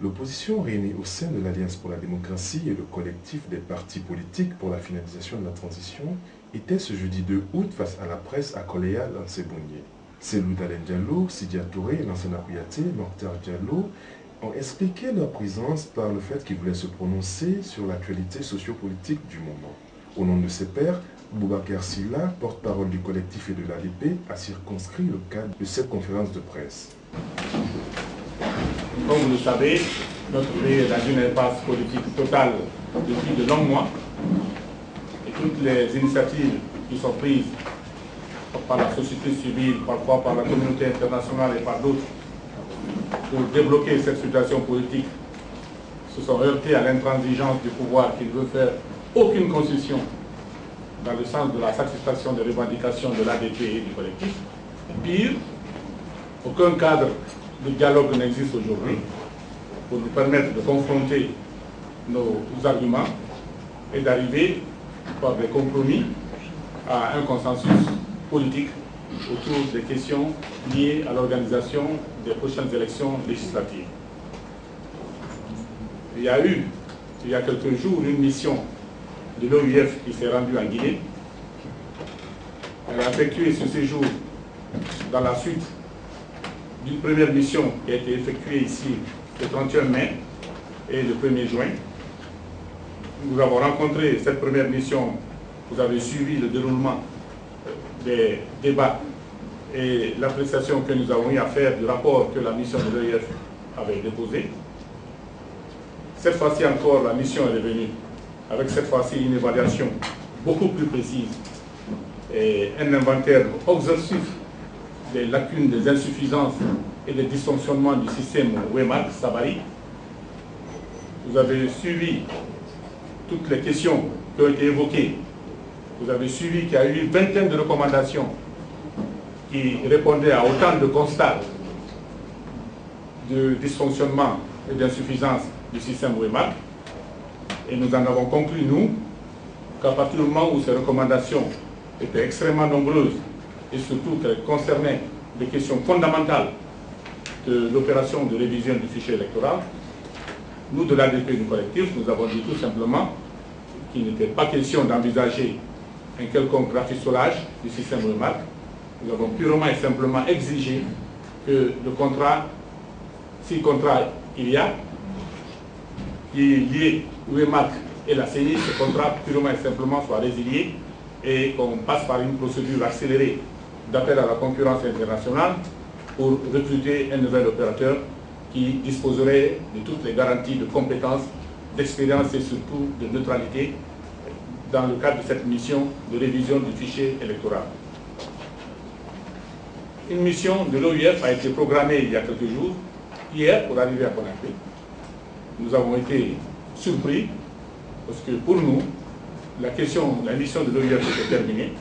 L'opposition réunie au sein de l'Alliance pour la démocratie et le collectif des partis politiques pour la finalisation de la transition était ce jeudi 2 août face à la presse à Koleya Lansé-Bounié. Selou Dalen Diallo, Sidia Touré et Lansana Kouyaté, Mokhtar Diallo ont expliqué leur présence par le fait qu'ils voulaient se prononcer sur l'actualité sociopolitique du moment. Au nom de ses pairs, Boubacar Silla, porte-parole du collectif et de l'ADP, a circonscrit le cadre de cette conférence de presse. Comme vous le savez, notre pays est dans une impasse politique totale depuis de longs mois. Et toutes les initiatives qui sont prises par la société civile, parfois par la communauté internationale et par d'autres, pour débloquer cette situation politique, se sont heurtées à l'intransigeance du pouvoir qui ne veut faire aucune concession dans le sens de la satisfaction des revendications de l'ADP et du collectif. Pire, aucun cadre de dialogue n'existe aujourd'hui pour nous permettre de confronter nos arguments et d'arriver par des compromis à un consensus politique autour des questions liées à l'organisation des prochaines élections législatives. Il y a eu, il y a quelques jours, une mission de l'OIF qui s'est rendue en Guinée. Elle a effectué ce séjour dans la suite d'une première mission qui a été effectuée ici le 31 mai et le 1er juin. Nous avons rencontré cette première mission, vous avez suivi le déroulement des débats et l'appréciation que nous avons eu à faire du rapport que la mission de l'OIF avait déposé. Cette fois-ci encore, la mission est revenue avec cette fois-ci une évaluation beaucoup plus précise et un inventaire exhaustif des lacunes, des insuffisances et des dysfonctionnements du système WEMAC-Sabari. Vous avez suivi toutes les questions qui ont été évoquées. Vous avez suivi qu'il y a eu une vingtaine de recommandations qui répondaient à autant de constats de dysfonctionnement et d'insuffisance du système WEMAC. Et nous en avons conclu, nous, qu'à partir du moment où ces recommandations étaient extrêmement nombreuses et surtout qu'elles concernaient des questions fondamentales de l'opération de révision du fichier électoral, nous, de l'ADP du collectif, nous avons dit tout simplement qu'il n'était pas question d'envisager un quelconque rafistolage du système WEMAC. Nous avons purement et simplement exigé que le contrat, si contrat il y a, qui est lié WEMAC et la CENI, ce contrat purement et simplement soit résilié et qu'on passe par une procédure accélérée d'appel à la concurrence internationale pour recruter un nouvel opérateur qui disposerait de toutes les garanties de compétences, d'expérience et surtout de neutralité dans le cadre de cette mission de révision du fichier électoral. Une mission de l'OIF a été programmée il y a quelques jours, hier, pour arriver à Conakry. Nous avons été surpris parce que pour nous, la mission de l'OIF était terminée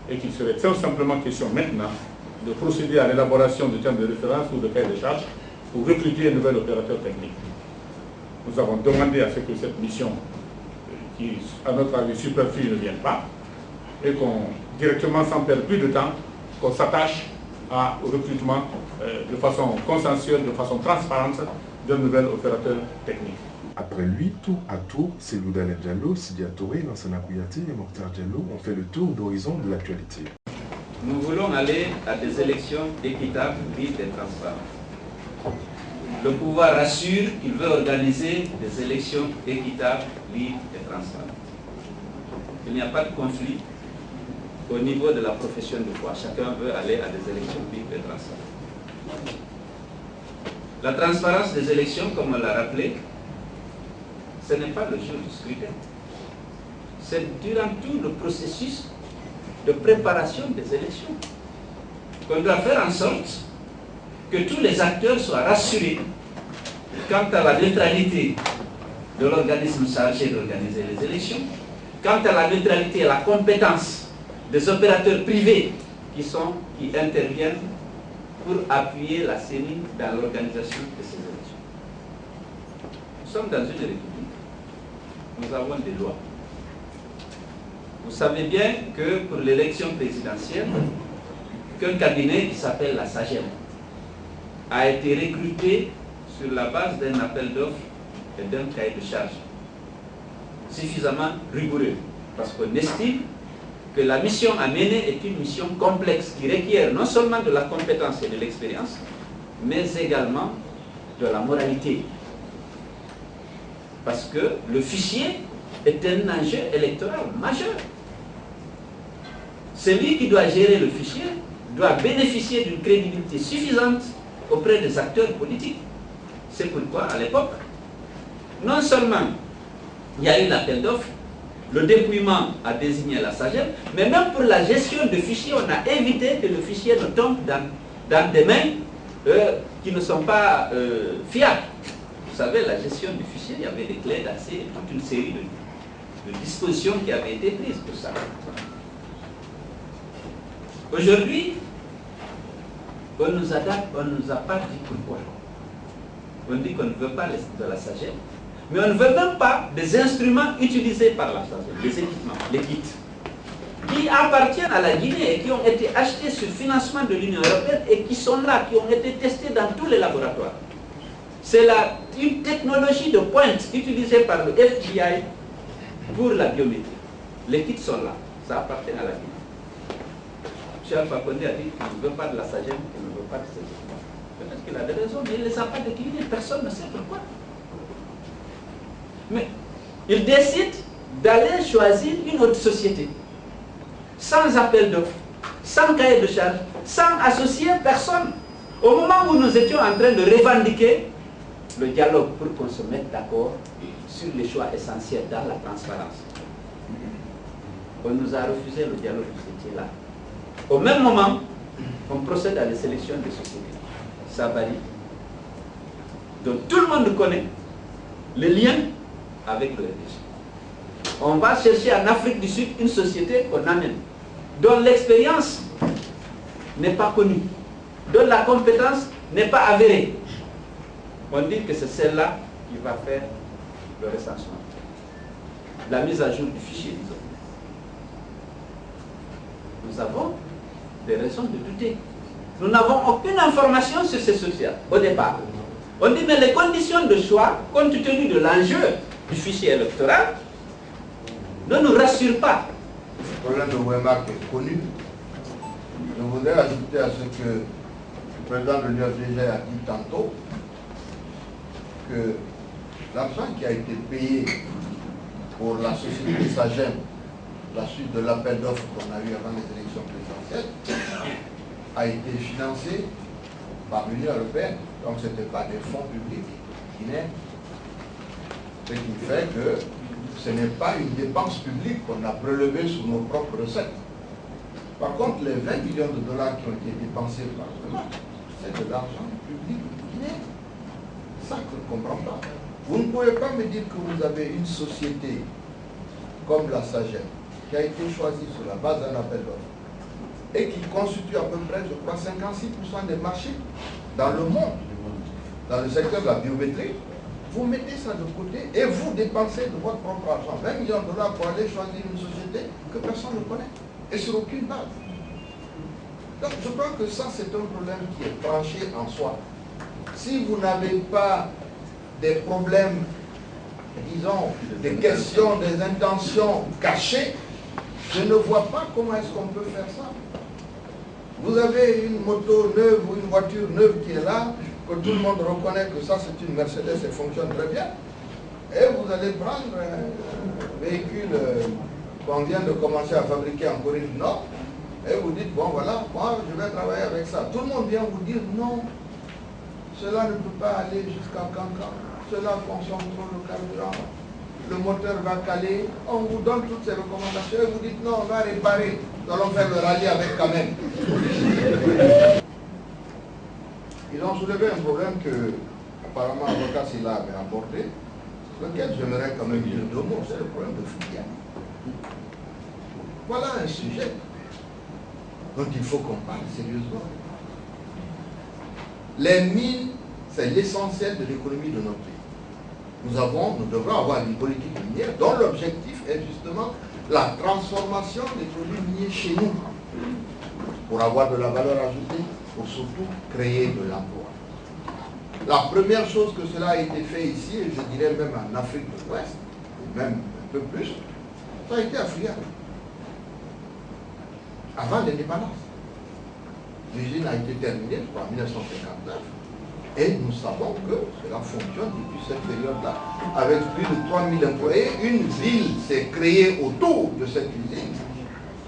et qu'il serait tout simplement question maintenant de procéder à l'élaboration de termes de référence ou de cahier de charges pour recruter un nouvel opérateur technique. Nous avons demandé à ce que cette mission, qui à notre avis superflue, ne vienne pas et qu'on, directement sans perdre plus de temps, qu'on s'attache au recrutement de façon consensuelle, de façon transparente d'un nouvel opérateur technique. Après lui, tour à tour, Selou Dalen Diallo, Sidia Touré, Lansana Kouyaté et Mokhtar Diallo ont fait le tour d'horizon de l'actualité. Nous voulons aller à des élections équitables, libres et transparentes. Le pouvoir assure qu'il veut organiser des élections équitables, libres et transparentes. Il n'y a pas de conflit au niveau de la profession de foi. Chacun veut aller à des élections libres et transparentes. La transparence des élections, comme on l'a rappelé, ce n'est pas le jour du scrutin. C'est durant tout le processus de préparation des élections qu'on doit faire en sorte que tous les acteurs soient rassurés quant à la neutralité de l'organisme chargé d'organiser les élections, quant à la neutralité et la compétence des opérateurs privés qui interviennent pour appuyer la CENI dans l'organisation de ces élections. Nous sommes dans une république. Nous avons des lois. Vous savez bien que pour l'élection présidentielle, qu'un cabinet qui s'appelle la SAGEM a été recruté sur la base d'un appel d'offres et d'un cahier de charges suffisamment rigoureux, parce qu'on estime que la mission à mener est une mission complexe qui requiert non seulement de la compétence et de l'expérience, mais également de la moralité. Parce que le fichier est un enjeu électoral majeur. Celui qui doit gérer le fichier doit bénéficier d'une crédibilité suffisante auprès des acteurs politiques. C'est pourquoi, à l'époque, non seulement il y a eu l'appel d'offres, le dépouillement a désigné la SAGEM, mais même pour la gestion de fichiers, on a évité que le fichier ne tombe dans des mains qui ne sont pas fiables. Vous savez, la gestion du fichier, il y avait des clés d'accès et toute une série de dispositions qui avaient été prises pour ça. Aujourd'hui, on nous a pas dit pourquoi. On dit qu'on ne veut pas de la SAGEM, mais on ne veut même pas des instruments utilisés par la SAGEM, les équipements, les kits, qui appartiennent à la Guinée et qui ont été achetés sur financement de l'Union européenne et qui sont là, qui ont été testés dans tous les laboratoires. C'est une technologie de pointe utilisée par le FBI pour la biométrie. Les kits sont là, ça appartient à la Guinée. M. Alpha Condé a dit qu'il ne veut pas de la SAGEM, qu'il ne veut pas de ces équipements. Peut-être qu'il a des raisons, mais il ne les a pas déclinés, personne ne sait pourquoi. Mais il décide d'aller choisir une autre société, sans appel d'offres, sans cahier de charges, sans associer personne. Au moment où nous étions en train de revendiquer le dialogue pour qu'on se mette d'accord sur les choix essentiels dans la transparence, on nous a refusé le dialogue, vous étiez là. Au même moment, on procède à la sélection des sociétés. Sabari, dont tout le monde connaît le lien avec le RDC. On va chercher en Afrique du Sud une société qu'on amène, dont l'expérience n'est pas connue, dont la compétence n'est pas avérée. On dit que c'est celle-là qui va faire le recensement, la mise à jour du fichier, disons. Nous avons des raisons de douter. Nous n'avons aucune information sur ces sociétés au départ. On dit, mais les conditions de choix, compte tenu de l'enjeu du fichier électoral, ne nous rassurent pas. Le problème de Wemak est connu. Je voudrais ajouter à ce que le président de l'UFDG a dit tantôt, que l'argent qui a été payé pour la société SAGEM, la suite de l'appel d'offres qu'on a eu avant les élections présidentielles, a été financé par l'Union européenne. Donc ce n'était pas des fonds publics guinéens. Ce qui fait que ce n'est pas une dépense publique qu'on a prélevée sur nos propres recettes. Par contre, les 20 millions de dollars qui ont été dépensés par le gouvernement, c'est de l'argent public guinéen. Ça que je ne comprends pas. Vous ne pouvez pas me dire que vous avez une société comme la SAGEM, qui a été choisie sur la base d'un appel d'offres et qui constitue à peu près, je crois, 56% des marchés dans le monde, dans le secteur de la biométrie. Vous mettez ça de côté et vous dépensez de votre propre argent 20 millions de dollars pour aller choisir une société que personne ne connaît et sur aucune base. Donc je crois que ça, c'est un problème qui est tranché en soi. Si vous n'avez pas des problèmes, disons, des questions, des intentions cachées, je ne vois pas comment est-ce qu'on peut faire ça. Vous avez une moto neuve ou une voiture neuve qui est là, que tout le monde reconnaît que ça c'est une Mercedes et fonctionne très bien, et vous allez prendre un véhicule qu'on vient de commencer à fabriquer en Corée du Nord, et vous dites, bon voilà, moi je vais travailler avec ça. Tout le monde vient vous dire, non, cela ne peut pas aller jusqu'à Cancan, cela consomme trop de carburant, le moteur va caler, on vous donne toutes ces recommandations et vous dites, non, on va réparer, nous allons faire le rallye avec quand même. Ils ont soulevé un problème que, apparemment, l'avocat Silla avait abordé, lequel j'aimerais quand même dire deux mots, c'est le problème de Fouquier. Voilà un sujet dont il faut qu'on parle sérieusement. Les mines, c'est l'essentiel de l'économie de notre pays. Nous devrons avoir une politique minière dont l'objectif est justement la transformation des produits miniers chez nous, pour avoir de la valeur ajoutée, pour surtout créer de l'emploi. La première chose que cela a été fait ici, et je dirais même en Afrique de l'Ouest, même un peu plus, ça a été à Fria. Avant l'indépendance. L'usine a été terminée, je crois, en 1959. Et nous savons que cela fonctionne depuis cette période-là. Avec plus de 3000 employés, une ville s'est créée autour de cette usine.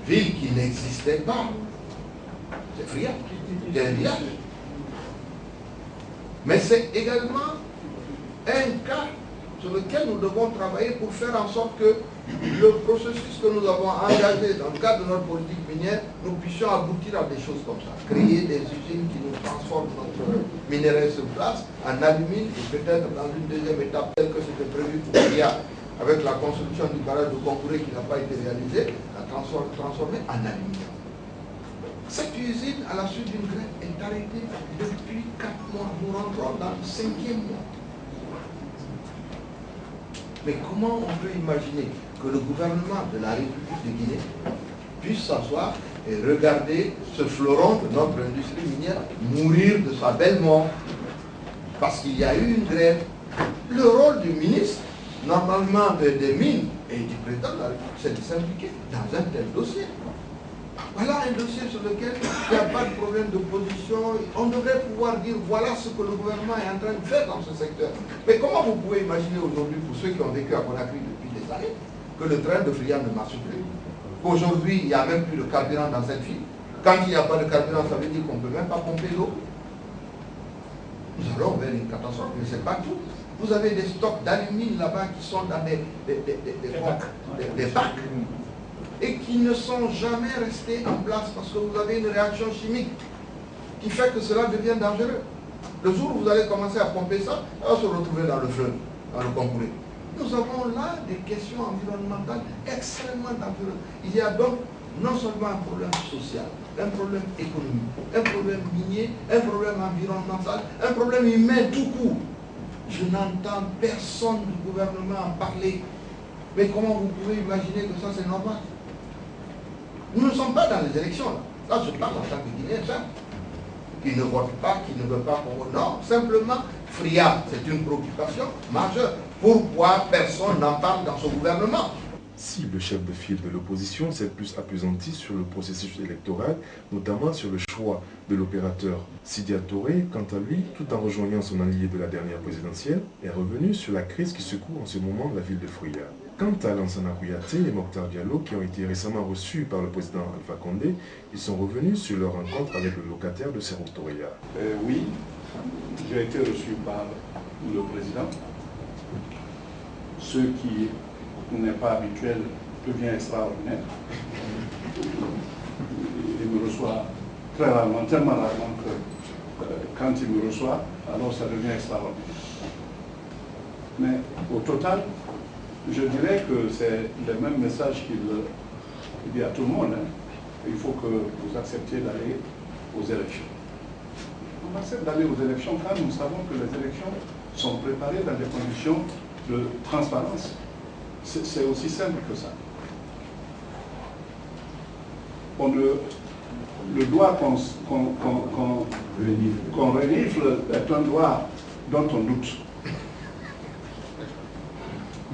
Ville qui n'existait pas. C'est Fria. C'est un village. Mais c'est également un cas sur lequel nous devons travailler pour faire en sorte que le processus que nous avons engagé dans le cadre de notre politique minière, nous puissions aboutir à des choses comme ça. Créer des usines qui nous transforment notre minerai sur place en alumine et peut-être dans une deuxième étape telle que c'était prévu pour Fria avec la construction du barrage de Concouré qui n'a pas été réalisée, la transformer en aluminium. Cette usine, à la suite d'une grève, est arrêtée depuis 4 mois. Nous rentrons dans le 5e mois. Mais comment on peut imaginer que le gouvernement de la République de Guinée puisse s'asseoir et regarder ce fleuron de notre industrie minière mourir de sa belle mort parce qu'il y a eu une grève? Le rôle du ministre, normalement des mines et du président de la République, c'est de s'impliquer dans un tel dossier. Voilà un dossier sur lequel il n'y a pas de problème de position. On devrait pouvoir dire voilà ce que le gouvernement est en train de faire dans ce secteur. Mais comment vous pouvez imaginer aujourd'hui, pour ceux qui ont vécu à Conakry depuis des années, que le train de Fria ne marche plus? Qu'aujourd'hui, il n'y a même plus de carburant dans cette ville. Quand il n'y a pas de carburant, ça veut dire qu'on ne peut même pas pomper l'eau. Nous allons vers une catastrophe, mais ce n'est pas tout. Vous avez des stocks d'alumine là-bas qui sont dans des bacs. Et qui ne sont jamais restés en place parce que vous avez une réaction chimique qui fait que cela devient dangereux. Le jour où vous allez commencer à pomper ça, ça va se retrouver dans le fleuve, dans le Concouré. Nous avons là des questions environnementales extrêmement dangereuses. Il y a donc non seulement un problème social, un problème économique, un problème minier, un problème environnemental, un problème humain tout court. Je n'entends personne du gouvernement en parler. Mais comment vous pouvez imaginer que ça c'est normal? Nous ne sommes pas dans les élections. Là, je parle en tant que Guinéen simple, qui ne vote pas, qui ne veut pas qu'on vote. Non, simplement, Fria, c'est une préoccupation majeure. Pourquoi personne n'en parle dans ce gouvernement? Si le chef de file de l'opposition s'est plus appesanti sur le processus électoral, notamment sur le choix de l'opérateur, Sidya Touré, quant à lui, tout en rejoignant son allié de la dernière présidentielle, est revenu sur la crise qui secoue en ce moment la ville de Fria. Quant à Lansana Kouyaté et Mokhtar Diallo, qui ont été récemment reçus par le président Alpha Condé, ils sont revenus sur leur rencontre avec le locataire de Sékou Touré. Oui, j'ai été reçu par le président. Ce qui n'est pas habituel devient extraordinaire. Il me reçoit très rarement, tellement rarement que quand il me reçoit, alors ça devient extraordinaire. Mais au total, je dirais que c'est le même message qu'il dit à tout le monde. Il faut que vous acceptiez d'aller aux élections. On accepte d'aller aux élections quand nous savons que les élections sont préparées dans des conditions de transparence. C'est aussi simple que ça. Le droit qu'on renifle est un droit dont on doute.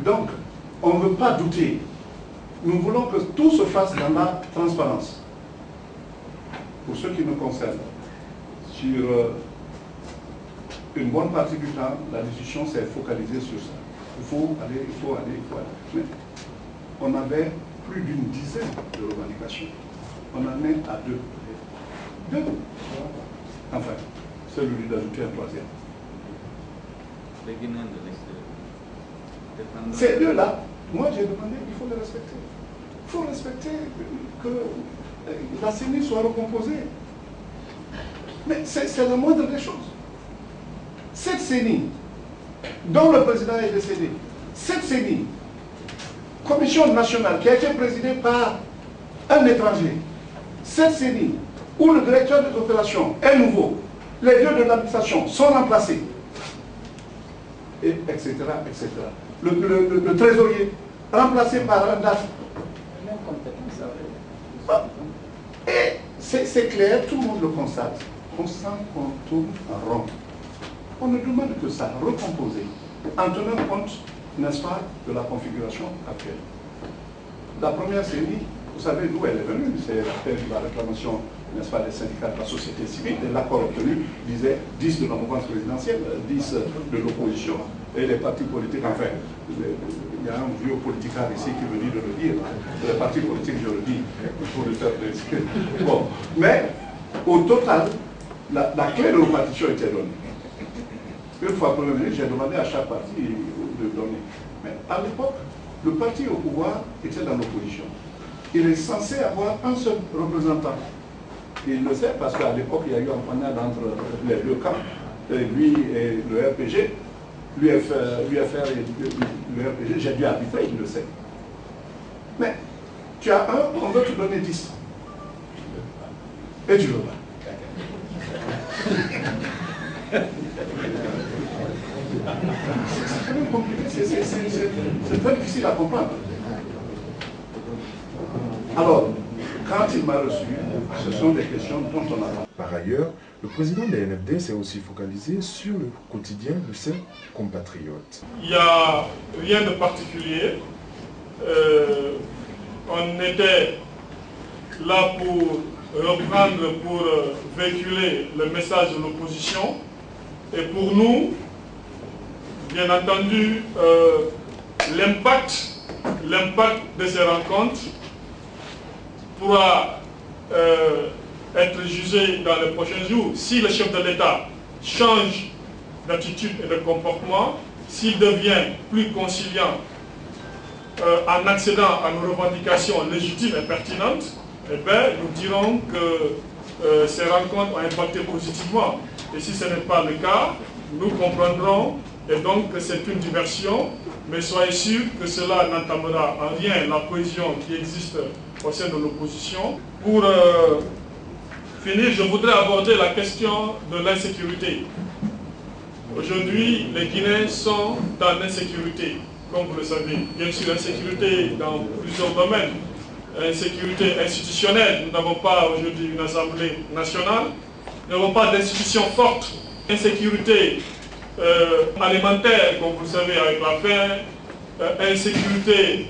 Donc, on ne veut pas douter. Nous voulons que tout se fasse dans la transparence. Pour ce qui nous concerne, sur une bonne partie du temps, la discussion s'est focalisée sur ça. Il faut aller, il faut aller, il faut aller. Mais on avait plus d'une dizaine de revendications. On en est à 2. 2. Enfin, celui d'ajouter un troisième. Les Guinéens de l'extérieur. Ces 2-là, moi j'ai demandé qu'il faut les respecter. Il faut respecter que la CENI soit recomposée. Mais c'est la moindre des choses. Cette CENI, dont le président est décédé, cette CENI, commission nationale qui a été présidée par un étranger, cette CENI, où le directeur des opérations est nouveau, les 2 de l'administration sont remplacés, et etc., etc. Le trésorier, remplacé par un DAF. Et c'est clair, tout le monde le constate. On sent qu'on tourne en rond. On ne demande que ça, recomposer, en tenant compte, n'est-ce pas, de la configuration actuelle. La première série, vous savez d'où elle est venue, c'est la réclamation, n'est-ce pas, des syndicats de la société civile, et l'accord obtenu disait 10 de la mouvance présidentielle, 10 de l'opposition, et les partis politiques, enfin, il y a un vieux politicard ici qui me dit de le dire, les partis politiques, je le dis, pour le faire plaisir. Bon, mais au total, la clé de répartition était donnée. Une fois Premier ministre, j'ai demandé à chaque parti de donner. Mais à l'époque, le parti au pouvoir était dans l'opposition. Il est censé avoir un seul représentant. Il le sait parce qu'à l'époque, il y a eu un panel entre les deux camps, lui et le RPG, l'UFR et le RPG, j'ai dû arbitrer, il le sait. Mais tu as un, on veut te donner 10. Et tu veux pas. C'est quand même compliqué, c'est très difficile à comprendre. Alors, quand il m'a reçu, ce sont des questions dont on a parlé. Par ailleurs, le président de l'ENFD s'est aussi focalisé sur le quotidien de ses compatriotes. Il n'y a rien de particulier. On était là pour reprendre, pour véhiculer le message de l'opposition. Et pour nous, bien entendu, l'impact de ces rencontres pourra être jugé dans les prochains jours. Si le chef de l'État change d'attitude et de comportement, s'il devient plus conciliant en accédant à nos revendications légitimes et pertinentes, eh bien, nous dirons que ces rencontres ont impacté positivement. Et si ce n'est pas le cas, nous comprendrons et donc que c'est une diversion, mais soyez sûrs que cela n'entamera en rien la cohésion qui existe au sein de l'opposition. Pour finir, je voudrais aborder la question de l'insécurité. Aujourd'hui, les Guinéens sont dans l'insécurité, comme vous le savez. Bien sûr, l'insécurité dans plusieurs domaines. Insécurité institutionnelle, nous n'avons pas aujourd'hui une Assemblée nationale, nous n'avons pas d'institutions fortes. Insécurité alimentaire, comme vous le savez, avec la faim, insécurité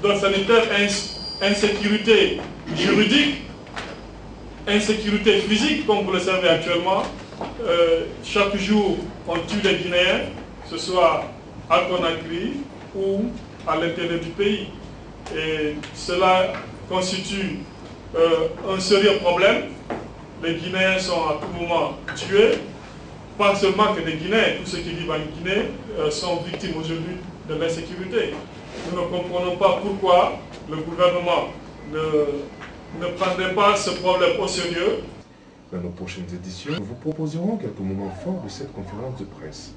d'ordre sanitaire, insécurité juridique, insécurité physique, comme vous le savez actuellement. Chaque jour, on tue des Guinéens, que ce soit à Conakry ou à l'intérieur du pays. Et cela constitue un sérieux problème. Les Guinéens sont à tout moment tués. Pas seulement que les Guinéens, tous ceux qui vivent en Guinée sont victimes aujourd'hui de l'insécurité. Nous ne comprenons pas pourquoi le gouvernement ne prendrait pas ce problème au sérieux. Dans nos prochaines éditions, nous vous proposerons quelques moments forts de cette conférence de presse.